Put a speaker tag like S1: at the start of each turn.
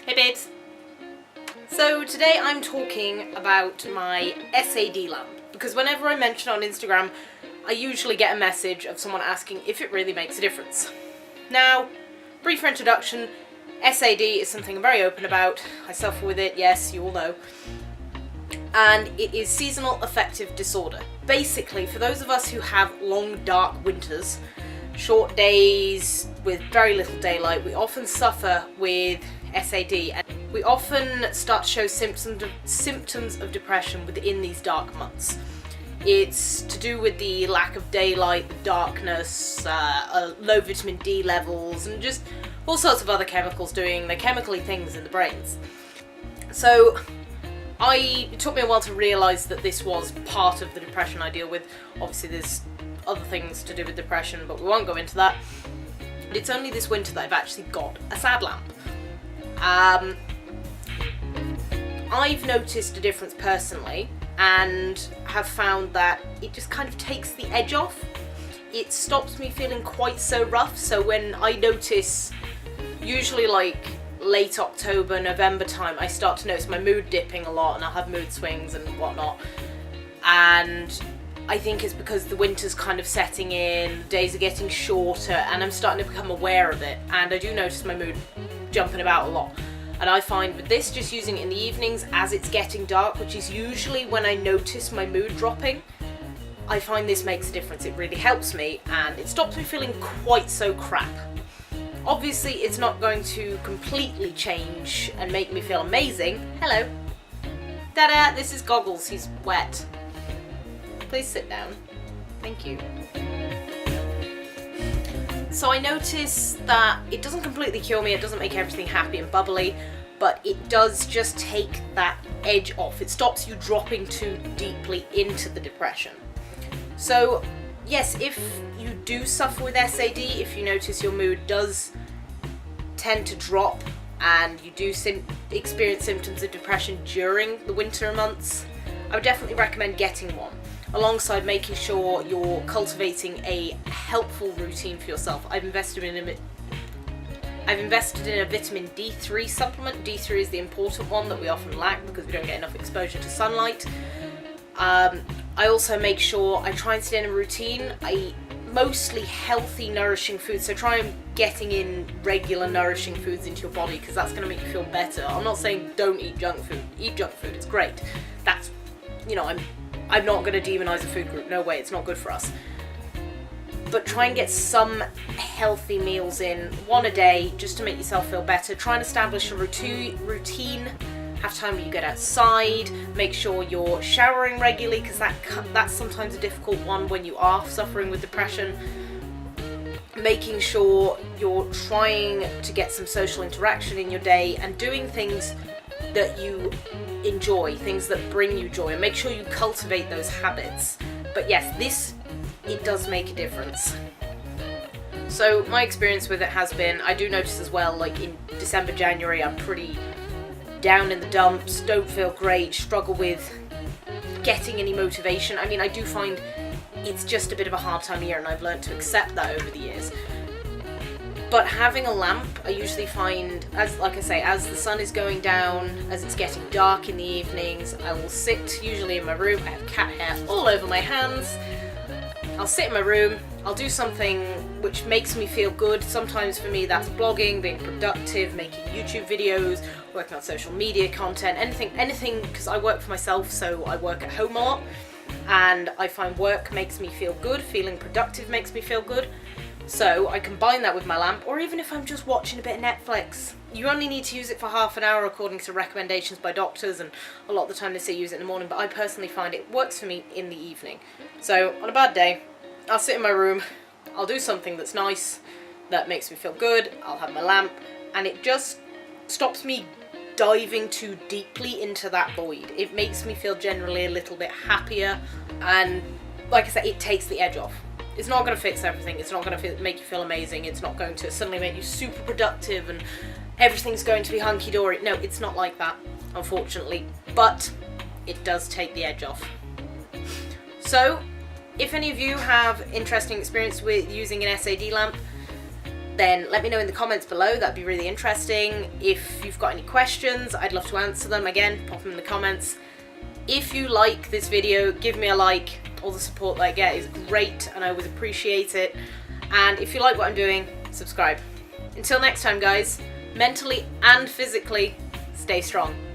S1: Hey babes! So today I'm talking about my SAD lamp, because whenever I mention it on Instagram, I usually get a message of someone asking if it really makes a difference. Now, brief introduction, SAD is something I'm very open about. I suffer with it, yes, you all know. And it is seasonal affective disorder. Basically, for those of us who have long dark winters, short days with very little daylight, we often suffer with SAD, and we often start to show symptoms of depression within these dark months. It's to do with the lack of daylight, the darkness, low vitamin D levels, and just all sorts of other chemicals doing their chemically things in the brains. So it took me a while to realise that this was part of the depression I deal with. Obviously there's other things to do with depression, but we won't go into that. But it's only this winter that I've actually got a SAD lamp. I've noticed a difference personally and have found that it just kind of takes the edge off. It stops me feeling quite so rough, so when I notice, usually like late October, November time, I start to notice my mood dipping a lot and I'll have mood swings and whatnot. And I think it's because the winter's kind of setting in, the days are getting shorter, and I'm starting to become aware of it. And I do notice my mood jumping about a lot. And I find with this, just using it in the evenings as it's getting dark, which is usually when I notice my mood dropping, I find this makes a difference. It really helps me and it stops me feeling quite so crap. Obviously, it's not going to completely change and make me feel amazing. Hello. Dada, this is Goggles, he's wet. Please sit down. Thank you. So I notice that it doesn't completely cure me, it doesn't make everything happy and bubbly, but it does just take that edge off. It stops you dropping too deeply into the depression. So yes, if you do suffer with SAD, if you notice your mood does tend to drop and you do experience symptoms of depression during the winter months, I would definitely recommend getting one, alongside making sure you're cultivating a helpful routine for yourself. I've invested in a vitamin D3 supplement. D3 is the important one that we often lack because we don't get enough exposure to sunlight. I also make sure I try and stay in a routine. I eat mostly healthy, nourishing foods, so try and getting in regular nourishing foods into your body, because that's going to make you feel better. I'm not saying don't eat junk food. Eat junk food, it's great. That's, I'm not going to demonize a food group, no way, it's not good for us. But try and get some healthy meals in, one a day, just to make yourself feel better. Try and establish a routine, have time when you get outside, make sure you're showering regularly, because that's sometimes a difficult one when you are suffering with depression. Making sure you're trying to get some social interaction in your day and doing things that you enjoy, things that bring you joy, and make sure you cultivate those habits. But yes, it does make a difference. So my experience with it has been, I do notice as well, like in December, January, I'm pretty down in the dumps, don't feel great, struggle with getting any motivation. I mean, I do find it's just a bit of a hard time of year, and I've learned to accept that over the years. But having a lamp, I usually find, as the sun is going down, as it's getting dark in the evenings, I will sit usually in my room. I have cat hair all over my hands. I'll sit in my room, I'll do something which makes me feel good. Sometimes for me that's blogging, being productive, making YouTube videos, working on social media content, anything, because I work for myself, so I work at home a lot, and I find work makes me feel good, feeling productive makes me feel good. So I combine that with my lamp, or even if I'm just watching a bit of Netflix. You only need to use it for half an hour according to recommendations by doctors, and a lot of the time they say use it in the morning, but I personally find it works for me in the evening. So on a bad day, I'll sit in my room, I'll do something that's nice, that makes me feel good, I'll have my lamp, and it just stops me diving too deeply into that void. It makes me feel generally a little bit happier, and like I said, it takes the edge off. It's not going to fix everything, it's not going to make you feel amazing, it's not going to suddenly make you super productive and everything's going to be hunky-dory. No, it's not like that, unfortunately, but it does take the edge off. So, if any of you have interesting experience with using an SAD lamp, then let me know in the comments below. That'd be really interesting. If you've got any questions, I'd love to answer them. Again, pop them in the comments. If you like this video, give me a like. All the support that I get is great and I always appreciate it. And if you like what I'm doing, subscribe. Until next time, guys, mentally and physically, stay strong.